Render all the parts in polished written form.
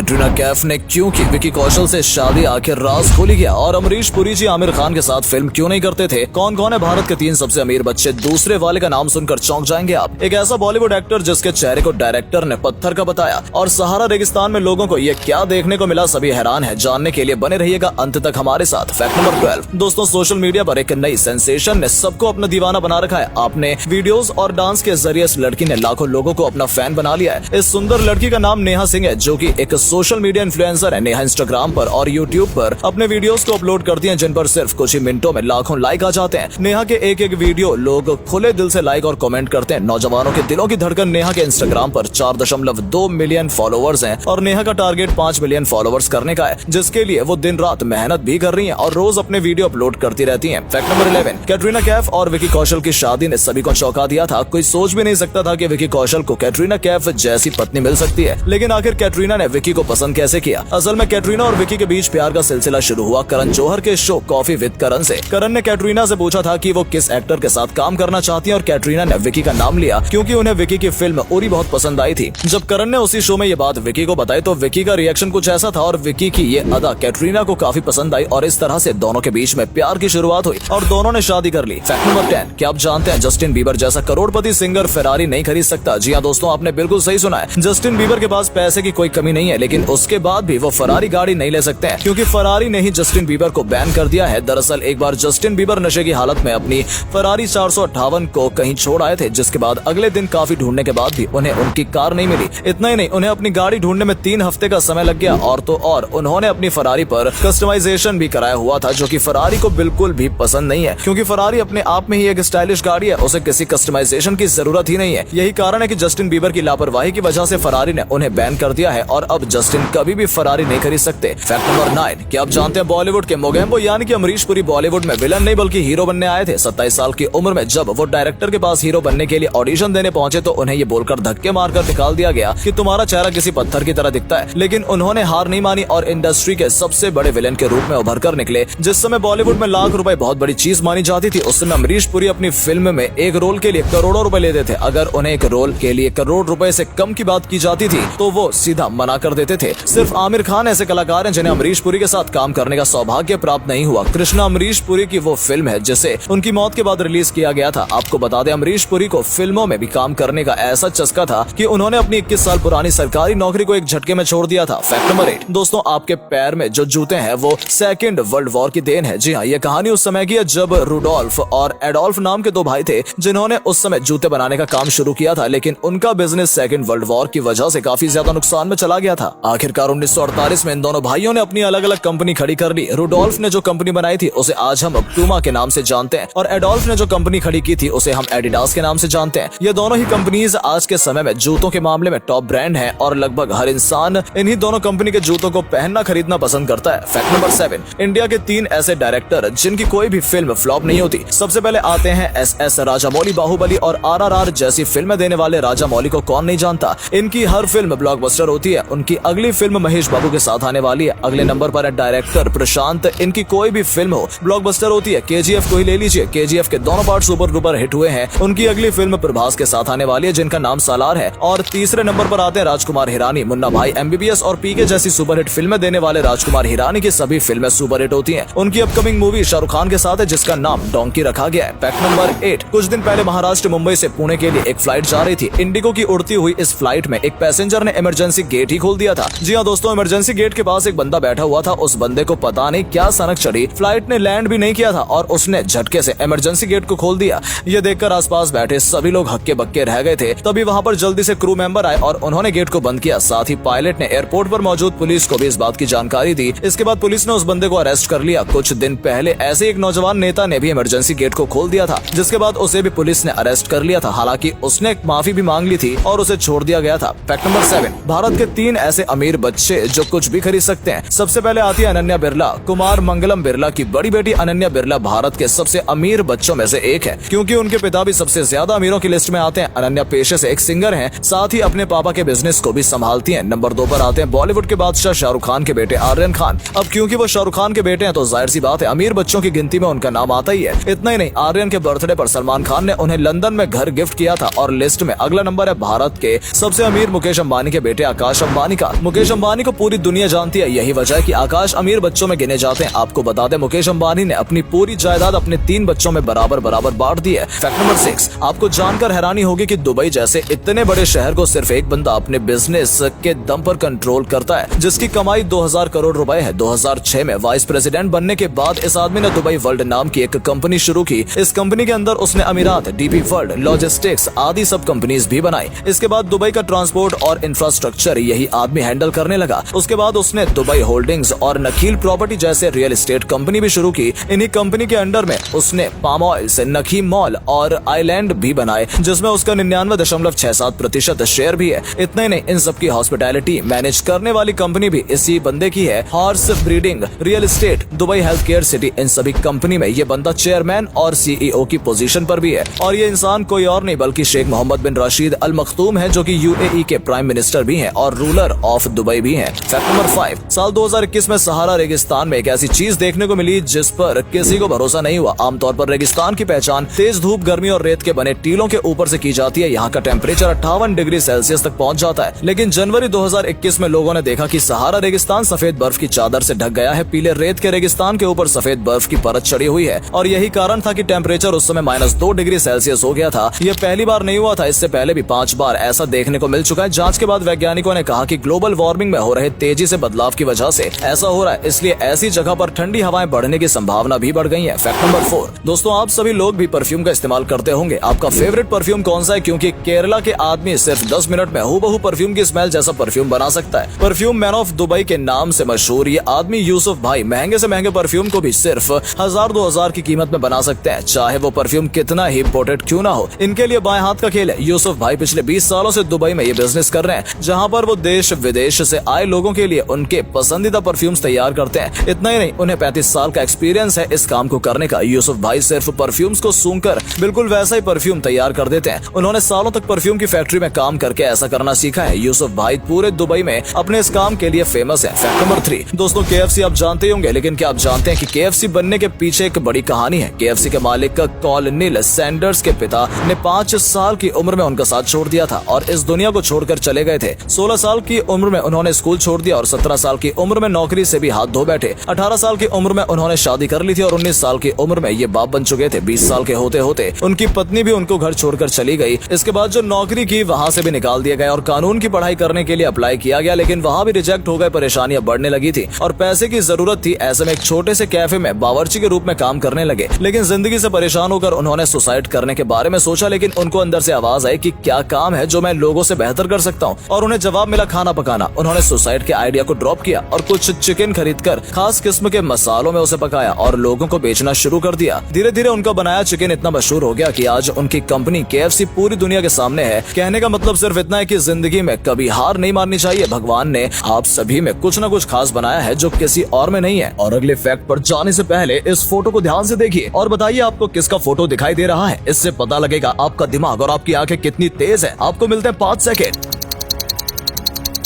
कैटरीना कैफ ने क्यों की विकी कौशल से शादी, आखिर राज खोली गया। और अमरीश पुरी जी आमिर खान के साथ फिल्म क्यों नहीं करते थे। कौन कौन है भारत के 3 सबसे अमीर बच्चे, दूसरे वाले का नाम सुनकर चौंक जाएंगे आप। एक ऐसा बॉलीवुड एक्टर जिसके चेहरे को डायरेक्टर ने पत्थर का बताया। और सहारा रेगिस्तान में लोगों को ये क्या देखने को मिला, सभी हैरान है। जानने के लिए बने रहिएगा अंत तक हमारे साथ। फैक्ट नंबर 12 दोस्तों, सोशल मीडिया पर एक नई सेंसेशन ने सबको अपना दीवाना बना रखा है। आपने वीडियोस और डांस के जरिए इस लड़की ने लाखों लोगों को अपना फैन बना लिया है। इस सुंदर लड़की का नाम नेहा सिंह है, जो कि एक सोशल मीडिया इन्फ्लुएंसर है। नेहा इंस्टाग्राम पर और यूट्यूब पर अपने वीडियोस को अपलोड करती हैं, जिन पर सिर्फ कुछ ही मिनटों में लाखों लाइक आ जाते हैं। नेहा के एक एक वीडियो लोग खुले दिल से लाइक और कमेंट करते हैं। नौजवानों के दिलों की धड़कन नेहा के इंस्टाग्राम पर 4.2 मिलियन फॉलोअर्स हैं और नेहा का टारगेट 5 मिलियन फॉलोअर्स करने का है, जिसके लिए वो दिन रात मेहनत भी कर रही हैं और रोज अपने वीडियो अपलोड करती रहती हैं। फैक्ट नंबर 11 कैटरीना कैफ और विकी कौशल की शादी ने सभी को चौंका दिया था। कोई सोच भी नहीं सकता था कि विकी कौशल को कैटरीना कैफ जैसी पत्नी मिल सकती है। लेकिन आखिर कैटरीना ने विकी को पसंद कैसे किया। असल में कैटरीना और विकी के बीच प्यार का सिलसिला शुरू हुआ करण जौहर के शो कॉफी विद करण से। करण ने कैटरीना से पूछा था कि वो किस एक्टर के साथ काम करना चाहती है और कैटरीना ने विकी का नाम लिया, क्योंकि उन्हें विकी की फिल्म उरी बहुत पसंद आई थी। जब करण ने उसी शो में ये बात विकी को बताई तो विकी का रिएक्शन कुछ ऐसा था और विकी की ये अदा कैटरीना को काफी पसंद आई और इस तरह से दोनों के बीच में प्यार की शुरुआत हुई और दोनों ने शादी कर ली। फैक्ट नंबर 10 क्या आप जानते हैं जस्टिन बीबर जैसा करोड़पति सिंगर फेरारी नहीं खरीद सकता। जी हाँ दोस्तों, आपने बिल्कुल सही सुना है। जस्टिन बीबर के पास पैसे की कोई कमी नहीं है, लेकिन उसके बाद भी वो फरारी गाड़ी नहीं ले सकते हैं, क्योंकि फरारी ने ही जस्टिन बीबर को बैन कर दिया है। दरअसल एक बार जस्टिन बीबर नशे की हालत में अपनी फरारी 458 को कहीं छोड़ आए थे, जिसके बाद अगले दिन काफी ढूंढने के बाद भी उन्हें उनकी कार नहीं मिली। इतना ही नहीं, उन्हें अपनी गाड़ी ढूंढने में 3 हफ्ते का समय लग गया। और तो और उन्होंने अपनी फरारी पर कस्टमाइजेशन भी कराया हुआ था, जो कि फरारी को बिल्कुल भी पसंद नहीं है, क्योंकि फरारी अपने आप में ही एक स्टाइलिश गाड़ी है, उसे किसी कस्टमाइजेशन की जरूरत ही नहीं है। यही कारण है कि जस्टिन बीबर की लापरवाही की वजह से फरारी ने उन्हें बैन कर दिया है और अब जस्टिन कभी भी फरारी नहीं खरीद सकते। फैक्ट नंबर 9 क्या आप जानते हैं बॉलीवुड के मोगेम्बो यानी कि अमरीश पुरी बॉलीवुड में विलन नहीं बल्कि हीरो बनने आए थे। 27 साल की उम्र में जब वो डायरेक्टर के पास हीरो बनने के लिए ऑडिशन देने पहुंचे तो उन्हें ये बोलकर धक्के मारकर निकाल दिया गया कि तुम्हारा चेहरा किसी पत्थर की तरह दिखता है। लेकिन उन्होंने हार नहीं मानी और इंडस्ट्री के सबसे बड़े विलन के रूप में उभर कर निकले। जिस समय बॉलीवुड में लाख रुपए बहुत बड़ी चीज मानी जाती थी, उस समय अमरीश पुरी अपनी फिल्म में एक रोल के लिए करोड़ों रुपए लेते थे। अगर उन्हें एक रोल के लिए करोड़ रुपए से कम की बात की जाती थी तो वो सीधा मना कर देते थे। सिर्फ आमिर खान ऐसे कलाकार हैं जिन्हें अमरीश पुरी के साथ काम करने का सौभाग्य प्राप्त नहीं हुआ। कृष्णा अमरीश पुरी की वो फिल्म है जिसे उनकी मौत के बाद रिलीज किया गया था। आपको बता दें, अमरीश पुरी को फिल्मों में भी काम करने का ऐसा चस्का था कि उन्होंने अपनी 21 साल पुरानी सरकारी नौकरी को एक झटके में छोड़ दिया था। फैक्ट नंबर 8 दोस्तों, आपके पैर में जो जूते हैं वो सेकेंड वर्ल्ड वॉर की देन है। जी हाँ, ये कहानी उस समय की है जब रुडोल्फ और एडोल्फ नाम के 2 भाई थे, जिन्होंने उस समय जूते बनाने का काम शुरू किया था, लेकिन उनका बिजनेस सेकेंड वर्ल्ड वॉर की वजह से काफी ज्यादा नुकसान में चला गया था। आखिरकार 1948 में इन दोनों भाइयों ने अपनी अलग अलग कंपनी खड़ी कर ली। रुडोल्फ ने जो कंपनी बनाई थी उसे आज हम प्यूमा के नाम से जानते हैं और एडोल्फ ने जो कंपनी खड़ी की थी उसे हम एडिडास के नाम से जानते हैं। ये दोनों ही कंपनीज आज के समय में जूतों के मामले में टॉप ब्रांड हैं और लगभग हर इंसान इन्हीं दोनों कंपनी के जूतों को पहनना खरीदना पसंद करता है। फैक्ट नंबर 7 इंडिया के 3 ऐसे डायरेक्टर जिनकी कोई भी फिल्म फ्लॉप नहीं होती। सबसे पहले आते हैं एस राजामौली। बाहुबली और RRR जैसी फिल्में देने वाले राजामौली को कौन नहीं जानता। इनकी हर फिल्म ब्लॉकबस्टर होती है। उनकी अगली फिल्म महेश बाबू के साथ आने वाली है। अगले नंबर पर है डायरेक्टर प्रशांत। इनकी कोई भी फिल्म हो ब्लॉकबस्टर होती है। KGF को ही ले लीजिए, KGF के दोनों पार्ट सुपर डुपर हिट हुए हैं। उनकी अगली फिल्म प्रभास के साथ आने वाली है, जिनका नाम सालार है। और तीसरे नंबर पर आते हैं राजकुमार हिरानी। मुन्ना भाई, MBBS और PK जैसी सुपरहिट फिल्में देने वाले राजकुमार हिरानी की सभी फिल्में सुपरहिट होती हैं। उनकी अपकमिंग मूवी शाहरुख खान के साथ है, जिसका नाम डोंकी रखा गया है। फैक्ट नंबर 8 कुछ दिन पहले महाराष्ट्र मुंबई से पुणे के लिए एक फ्लाइट जा रही थी। इंडिगो की उड़ती हुई इस फ्लाइट में एक पैसेंजर ने इमरजेंसी गेट ही खोल दिया था। जी हाँ दोस्तों, इमरजेंसी गेट के पास एक बंदा बैठा हुआ था। उस बंदे को पता नहीं क्या सनक चढ़ी, फ्लाइट ने लैंड भी नहीं किया था और उसने झटके से इमरजेंसी गेट को खोल दिया। ये देखकर आसपास बैठे सभी लोग हक्के बक्के रह गए थे। तभी वहाँ पर जल्दी से क्रू मेंबर आए और उन्होंने गेट को बंद किया। साथ ही पायलट ने एयरपोर्ट पर मौजूद पुलिस को भी इस बात की जानकारी दी। इसके बाद पुलिस ने उस बंदे को अरेस्ट कर लिया। कुछ दिन पहले ऐसे एक नौजवान नेता ने भी इमरजेंसी गेट को खोल दिया था, जिसके बाद उसे भी पुलिस ने अरेस्ट कर लिया था। हालांकि उसने माफी भी मांग ली थी और उसे छोड़ दिया गया था। फैक्ट नंबर 7 भारत के 3 ऐसे अमीर बच्चे जो कुछ भी खरीद सकते हैं। सबसे पहले आती है अनन्या बिरला। कुमार मंगलम बिरला की बड़ी बेटी अनन्या बिरला भारत के सबसे अमीर बच्चों में से एक है, क्योंकि उनके पिता भी सबसे ज्यादा अमीरों की लिस्ट में आते हैं। अनन्या पेशे से एक सिंगर हैं, साथ ही अपने पापा के बिजनेस को भी संभालती हैं। नंबर 2 पर आते हैं बॉलीवुड के बादशाह शाहरुख खान के बेटे आर्यन खान। अब क्योंकि वो शाहरुख खान के बेटे हैं तो जाहिर सी बात है अमीर बच्चों की गिनती में उनका नाम आता ही है। इतना ही नहीं, आर्यन के बर्थडे पर सलमान खान ने उन्हें लंदन में घर गिफ्ट किया था। और लिस्ट में अगला नंबर है भारत के सबसे अमीर मुकेश अंबानी के बेटे आकाश अंबानी का। मुकेश अंबानी को पूरी दुनिया जानती है, यही वजह है कि आकाश अमीर बच्चों में गिने जाते हैं। आपको बता दें, मुकेश अंबानी ने अपनी पूरी जायदाद अपने 3 बच्चों में बराबर बराबर बांट दी है। फैक्ट नंबर 6, आपको जानकर हैरानी होगी कि दुबई जैसे इतने बड़े शहर को सिर्फ एक बंदा अपने बिजनेस के दम पर कंट्रोल करता है, जिसकी कमाई 2000 करोड़ रुपए है। 2006 में वाइस प्रेसिडेंट बनने के बाद इस आदमी ने दुबई वर्ल्ड नाम की एक कंपनी शुरू की। इस कंपनी के अंदर उसने अमीरात, डीपी वर्ल्ड, लॉजिस्टिक्स आदि सब कंपनीज भी बनाई। इसके बाद दुबई का ट्रांसपोर्ट और इंफ्रास्ट्रक्चर यही आदमी हैंडल करने लगा। उसके बाद उसने दुबई होल्डिंग्स और नखील प्रॉपर्टी जैसे रियल एस्टेट कंपनी भी शुरू की। इन्हीं कंपनी के अंडर में उसने पाम ऑयल से नखीम मॉल और आइलैंड भी बनाए, जिसमें उसका 99.67% शेयर भी है। इतना ही नहीं, इन सब की हॉस्पिटैलिटी मैनेज करने वाली कंपनी भी इसी बंदे की है। Horse breeding, real estate, Dubai health care city, इन सभी कंपनी में ये बंदा चेयरमैन और CEO की पोजीशन पर भी है। और ये इंसान कोई और नहीं बल्कि शेख मोहम्मद बिन राशिद अल मखतूम है, जो कि UAE के प्राइम मिनिस्टर भी हैं और रूलर ऑफ दुबई भी हैं। फैक्ट नंबर 5, साल 2021 में सहारा रेगिस्तान में एक ऐसी चीज देखने को मिली जिस पर किसी को भरोसा नहीं हुआ। आमतौर पर रेगिस्तान की पहचान तेज धूप, गर्मी और रेत के बने टीलों के ऊपर से की जाती है। यहाँ का टेम्परेचर 58 डिग्री सेल्सियस तक पहुँच जाता है। लेकिन जनवरी 2021 में लोगों ने देखा कि सहारा रेगिस्तान सफेद बर्फ की चादर से ढक गया है। पीले रेत के रेगिस्तान के ऊपर सफेद बर्फ की परत चढ़ी हुई है और यही कारण था कि टेम्परेचर उस समय -2 डिग्री सेल्सियस हो गया था। यह पहली बार नहीं हुआ था, इससे पहले भी 5 बार ऐसा देखने को मिल चुका है। जांच के बाद वैज्ञानिकों ने कहा कि ग्लोबल वार्मिंग में हो रहे तेजी से बदलाव की वजह से ऐसा हो रहा है, इसलिए ऐसी जगह पर ठंडी हवाएं बढ़ने की संभावना भी बढ़ गई है। फैक्ट नंबर 4, दोस्तों आप सभी लोग भी परफ्यूम का इस्तेमाल करते होंगे। आपका फेवरेट परफ्यूम कौन सा है? क्योंकि केरला के आदमी सिर्फ 10 मिनट में हूबहू परफ्यूम की स्मेल जैसा परफ्यूम बना सकता है। परफ्यूम मैन ऑफ दुबई के नाम से मशहूर ये आदमी यूसुफ भाई महंगे से महंगे परफ्यूम को भी सिर्फ 1000-2000 की कीमत में बना सकते हैं, चाहे वो परफ्यूम कितना ही इंपोर्टेड क्यों ना हो। इनके लिए बाएं हाथ का खेल है। यूसुफ भाई पिछले 20 सालों से दुबई में ये बिजनेस कर रहे हैं, जहाँ पर वो देश विदेश से आए लोगों के लिए उनके पसंदीदा परफ्यूम्स तैयार करते हैं। इतना ही नहीं, उन्हें 35 साल का एक्सपीरियंस है इस काम को करने का। यूसुफ भाई सिर्फ परफ्यूम्स को सूंघकर बिल्कुल वैसा ही परफ्यूम तैयार कर देते हैं। उन्होंने सालों तक परफ्यूम की फैक्ट्री में काम करके ऐसा करना सीखा है। यूसुफ भाई पूरे दुबई में अपने इस काम के लिए फेमस है। फैक्ट नंबर 3, दोस्तों KFC आप जानते ही होंगे, लेकिन क्या आप जानते हैं कि KFC बनने के पीछे एक बड़ी कहानी है। KFC के मालिक कॉलिन सैंडर्स के पिता ने 5 साल की उम्र में उनका साथ छोड़ दिया था और इस दुनिया को छोड़कर चले गए थे। 16 साल की उम्र में उन्होंने स्कूल छोड़ दिया और 17 साल की उम्र में नौकरी से भी हाथ धो बैठे। 18 साल की उम्र में उन्होंने शादी कर ली थी और 19 साल की उम्र में ये बाप बन चुके थे। 20 साल के होते होते उनकी पत्नी भी उनको घर छोड़कर चली गई। इसके बाद जो नौकरी की वहाँ से भी निकाल दिया गया और कानून की पढ़ाई करने के लिए अप्लाई किया गया, लेकिन वहाँ भी रिजेक्ट हो गए। परेशानियां बढ़ने लगी थी और पैसे की जरूरत थी। ऐसे में एक छोटे से कैफे में बावर्ची के रूप में काम करने लगे, लेकिन जिंदगी से परेशान होकर उन्होंने सुसाइड करने के बारे में सोचा। लेकिन उनको अंदर से आवाज आई कि क्या काम है जो मैं लोगों से बेहतर कर सकता हूँ, और उन्हें जवाब मिला खाना पकाना। उन्होंने सुसाइड के आइडिया को ड्रॉप किया और कुछ चिकन खरीदकर खास किस्म के मसालों में उसे पकाया और लोगों को बेचना शुरू कर दिया। धीरे धीरे उनका बनाया चिकन इतना मशहूर हो गया कि आज उनकी कंपनी KFC पूरी दुनिया के सामने है। कहने का मतलब सिर्फ इतना है कि जिंदगी में कभी हार नहीं माननी चाहिए। भगवान ने आप सभी में कुछ न कुछ खास बनाया है जो किसी और में नहीं है। और अगले फैक्ट पर जाने से पहले इस फोटो को ध्यान से देखिए और बताइए आपको किसका फोटो दिखाई दे रहा है। इससे पता लगेगा आपका दिमाग और आपकी आंखें कितनी तेज है। आपको मिलते हैं 5 सेकेंड।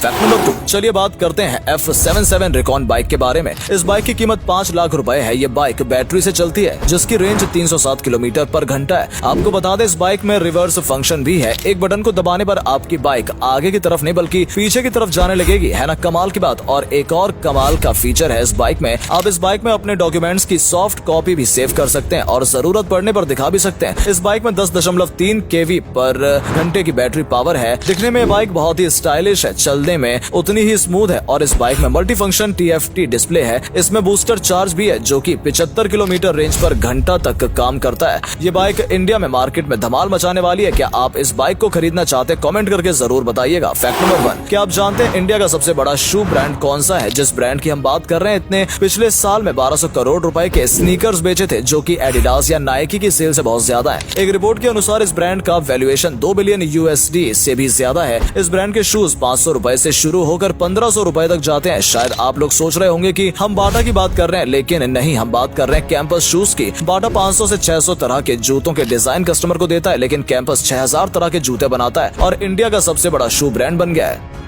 फैक्ट नंबर 2, चलिए बात करते हैं F77 रिकॉन बाइक के बारे में। इस बाइक की कीमत 5 लाख रुपए है। ये बाइक बैटरी से चलती है जिसकी रेंज 307 किलोमीटर पर घंटा है। आपको बता दें इस बाइक में रिवर्स फंक्शन भी है। एक बटन को दबाने पर आपकी बाइक आगे की तरफ नहीं बल्कि पीछे की तरफ जाने लगेगी, है ना कमाल की बात। और एक और कमाल का फीचर है इस बाइक में, आप इस बाइक में अपने डॉक्यूमेंट्स की सॉफ्ट कॉपी भी सेव कर सकते हैं और जरूरत पड़ने पर दिखा भी सकते हैं। इस बाइक में 10.3 kV पर घंटे की बैटरी पावर है। दिखने में बाइक बहुत ही स्टाइलिश है, चलने में उतनी ही स्मूथ है और इस बाइक में मल्टी फंक्शन TFT डिस्प्ले है। इसमें बूस्टर चार्ज भी है जो कि 75 किलोमीटर रेंज पर घंटा तक काम करता है। ये बाइक इंडिया में मार्केट में धमाल मचाने वाली है। क्या आप इस बाइक को खरीदना चाहते हैं? कमेंट करके जरूर बताइएगा। फैक्ट नंबर 1, क्या आप जानते हैं इंडिया का सबसे बड़ा शू ब्रांड कौन सा है? जिस ब्रांड की हम बात कर रहे हैं इतने पिछले साल में 1200 करोड़ रुपए के स्नीकर्स बेचे थे, जो कि एडिडास या नाइकी की सेल से बहुत ज्यादा है। एक रिपोर्ट के अनुसार इस ब्रांड का वैल्यूएशन 2 बिलियन USD से भी ज्यादा है। इस ब्रांड के शूज 500 रुपए से शुरू होकर 1500 रुपए तक जाते हैं। शायद आप लोग सोच रहे होंगे कि हम बाटा की बात कर रहे हैं, लेकिन नहीं, हम बात कर रहे हैं कैंपस शूज की। बाटा 500 से 600 तरह के जूतों के डिजाइन कस्टमर को देता है, लेकिन कैंपस 6000 तरह के जूते बनाता है और इंडिया का सबसे बड़ा शू ब्रांड बन गया है।